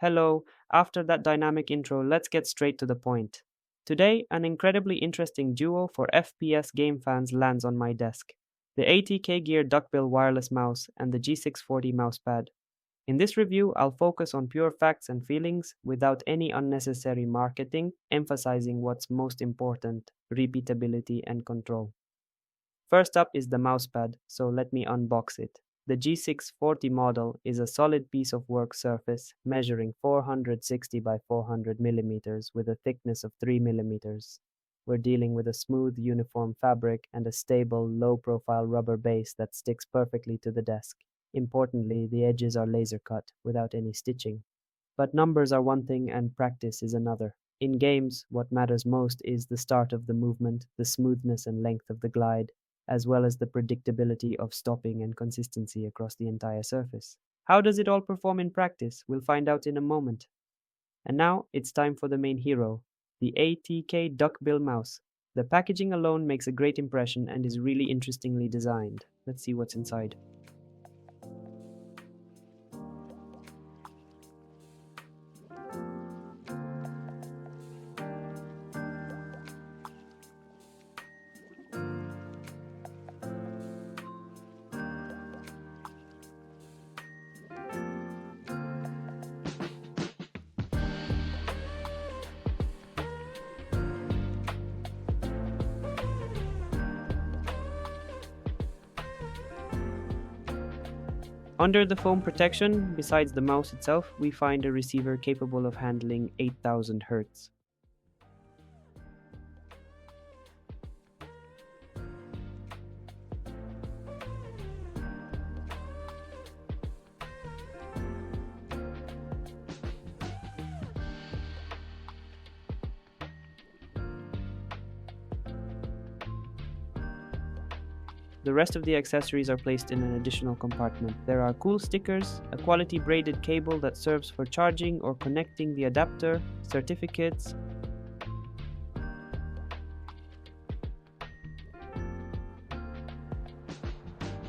Hello, after that dynamic intro, let's get straight to the point. Today, an incredibly interesting duo for FPS game fans lands on my desk: the ATK Gear Duckbill wireless mouse and the G640 Mousepad. In this review, I'll focus on pure facts and feelings without any unnecessary marketing, emphasizing what's most important: repeatability and control. First up is the mousepad, so let me unbox it. The G640 model is a solid piece of work surface measuring 460 by 400 millimeters with a thickness of 3 millimeters. We're dealing with a smooth, uniform fabric and a stable, low-profile rubber base that sticks perfectly to the desk. Importantly, the edges are laser cut without any stitching. But numbers are one thing and practice is another. In games, what matters most is the start of the movement, the smoothness and length of the glide, as well as the predictability of stopping and consistency across the entire surface. How does it all perform in practice? We'll find out in a moment. And now it's time for the main hero, the ATK Duckbill mouse. The packaging alone makes a great impression and is really interestingly designed. Let's see what's inside. Under the foam protection, besides the mouse itself, we find a receiver capable of handling 8000 Hz. The rest of the accessories are placed in an additional compartment. There are cool stickers, a quality braided cable that serves for charging or connecting the adapter, certificates,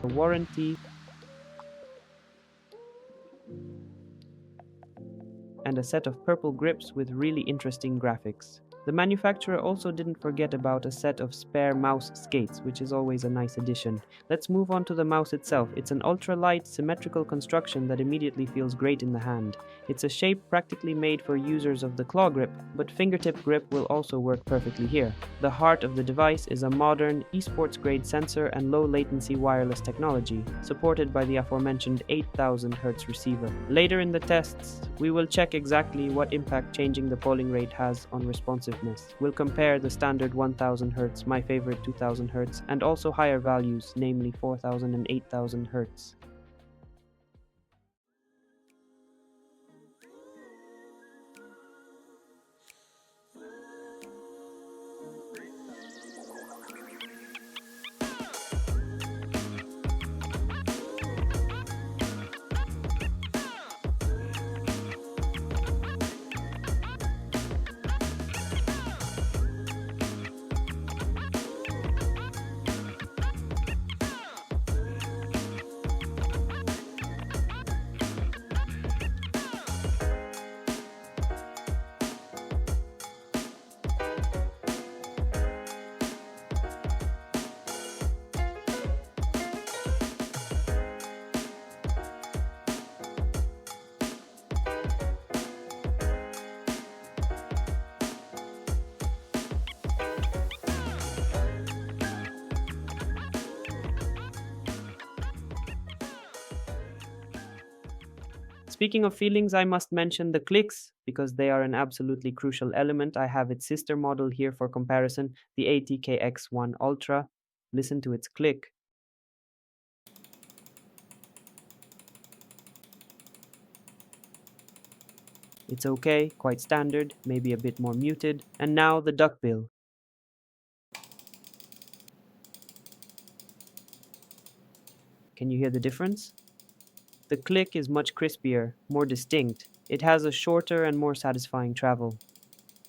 a warranty, and a set of purple grips with really interesting graphics. The manufacturer also didn't forget about a set of spare mouse skates, which is always a nice addition. Let's move on to the mouse itself. It's an ultra-light, symmetrical construction that immediately feels great in the hand. It's a shape practically made for users of the claw grip, but fingertip grip will also work perfectly here. The heart of the device is a modern, esports-grade sensor and low-latency wireless technology, supported by the aforementioned 8000 Hz receiver. Later in the tests, we will check exactly what impact changing the polling rate has on responsiveness. We'll compare the standard 1000 Hz, my favorite 2000 Hz, and also higher values, namely 4000 and 8000 Hz. Speaking of feelings, I must mention the clicks, because they are an absolutely crucial element. I have its sister model here for comparison, the ATK X1 Ultra. Listen to its click. It's okay, quite standard, maybe a bit more muted. And now the duckbill. Can you hear the difference? The click is much crispier, more distinct. It has a shorter and more satisfying travel.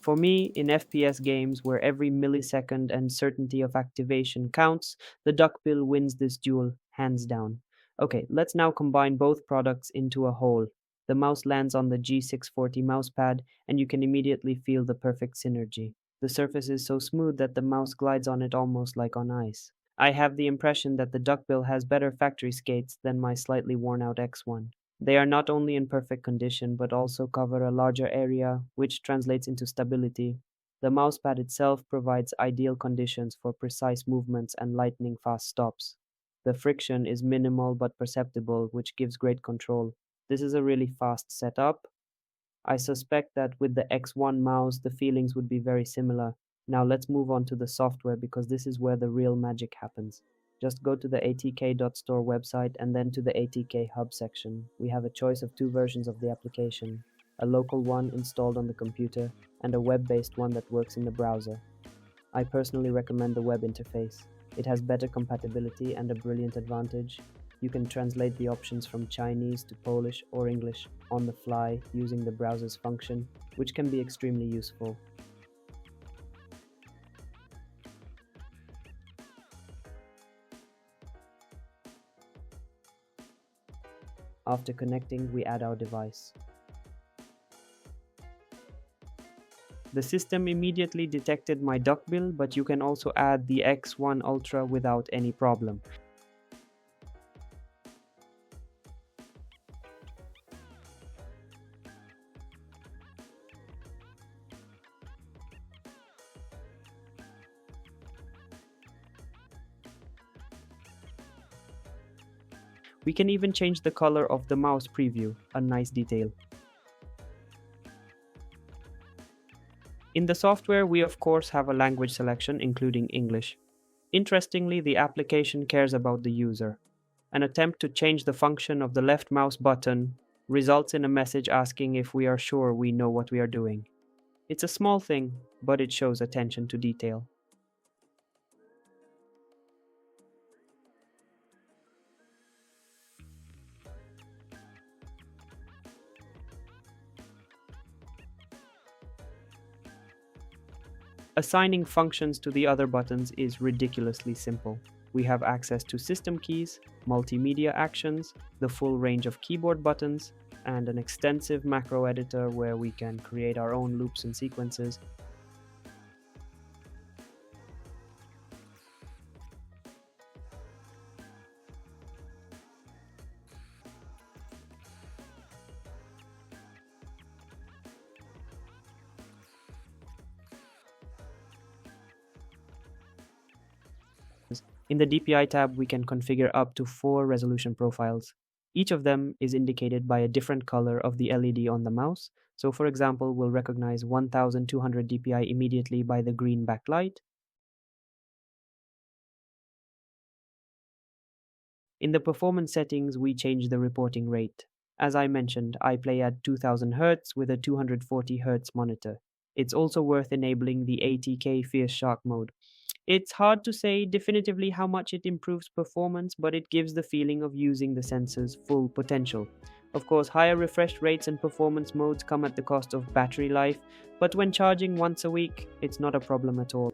For me, in FPS games where every millisecond and certainty of activation counts, the duckbill wins this duel hands down. Okay, let's now combine both products into a whole. The mouse lands on the G640 mousepad, and you can immediately feel the perfect synergy. The surface is so smooth that the mouse glides on it almost like on ice. I have the impression that the Duckbill has better factory skates than my slightly worn out X1. They are not only in perfect condition but also cover a larger area, which translates into stability. The mousepad itself provides ideal conditions for precise movements and lightning fast stops. The friction is minimal but perceptible, which gives great control. This is a really fast setup. I suspect that with the X1 mouse, the feelings would be very similar. Now let's move on to the software because this is where the real magic happens. Just go to the ATK.store website and then to the ATK Hub section. We have a choice of two versions of the application, a local one installed on the computer and a web-based one that works in the browser. I personally recommend the web interface. It has better compatibility and a brilliant advantage. You can translate the options from Chinese to Polish or English on the fly using the browser's function, which can be extremely useful. After connecting, we add our device. The system immediately detected my duckbill, but you can also add the X1 Ultra without any problem. We can even change the color of the mouse preview, a nice detail. In the software, we of course have a language selection including English. Interestingly, the application cares about the user. An attempt to change the function of the left mouse button results in a message asking if we are sure we know what we are doing. It's a small thing, but it shows attention to detail. Assigning functions to the other buttons is ridiculously simple. We have access to system keys, multimedia actions, the full range of keyboard buttons, and an extensive macro editor where we can create our own loops and sequences. In the DPI tab, we can configure up to 4 resolution profiles. Each of them is indicated by a different color of the LED on the mouse. So for example, we'll recognize 1200 DPI immediately by the green backlight. In the performance settings, we change the reporting rate. As I mentioned, I play at 2000 Hz with a 240 Hz monitor. It's also worth enabling the ATK Fierce Shark mode. It's hard to say definitively how much it improves performance, but it gives the feeling of using the sensor's full potential. Of course, higher refresh rates and performance modes come at the cost of battery life, but when charging once a week, it's not a problem at all.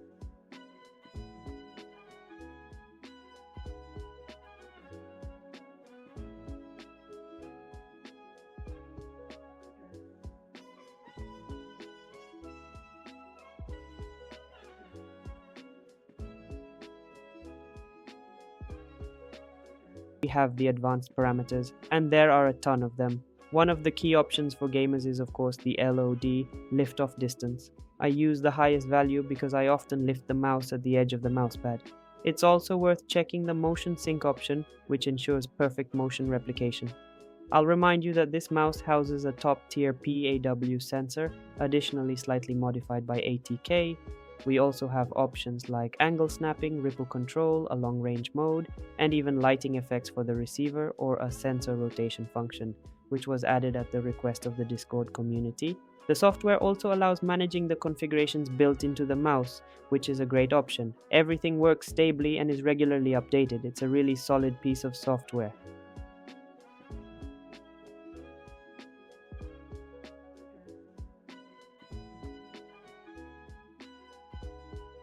We have the advanced parameters, and there are a ton of them. One of the key options for gamers is of course the LOD, lift-off distance. I use the highest value because I often lift the mouse at the edge of the mousepad. It's also worth checking the motion sync option, which ensures perfect motion replication. I'll remind you that this mouse houses a top-tier PAW sensor, additionally slightly modified by ATK. We also have options like angle snapping, ripple control, a long-range mode, and even lighting effects for the receiver or a sensor rotation function, which was added at the request of the Discord community. The software also allows managing the configurations built into the mouse, which is a great option. Everything works stably and is regularly updated. It's a really solid piece of software.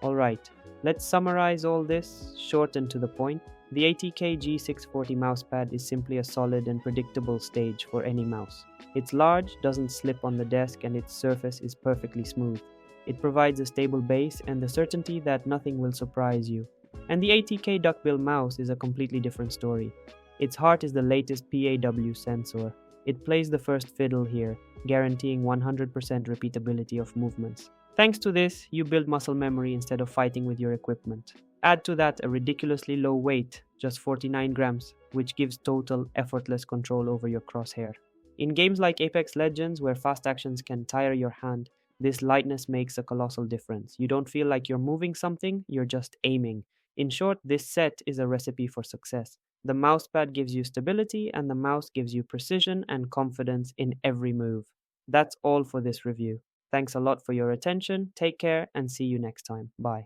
Alright, let's summarize all this, short and to the point. The ATK G640 mousepad is simply a solid and predictable stage for any mouse. It's large, doesn't slip on the desk, and its surface is perfectly smooth. It provides a stable base and the certainty that nothing will surprise you. And the ATK Duckbill mouse is a completely different story. Its heart is the latest PAW sensor. It plays the first fiddle here, guaranteeing 100% repeatability of movements. Thanks to this, you build muscle memory instead of fighting with your equipment. Add to that a ridiculously low weight, just 49 grams, which gives total effortless control over your crosshair. In games like Apex Legends, where fast actions can tire your hand, this lightness makes a colossal difference. You don't feel like you're moving something, you're just aiming. In short, this set is a recipe for success. The mousepad gives you stability, and the mouse gives you precision and confidence in every move. That's all for this review. Thanks a lot for your attention, take care, and see you next time. Bye.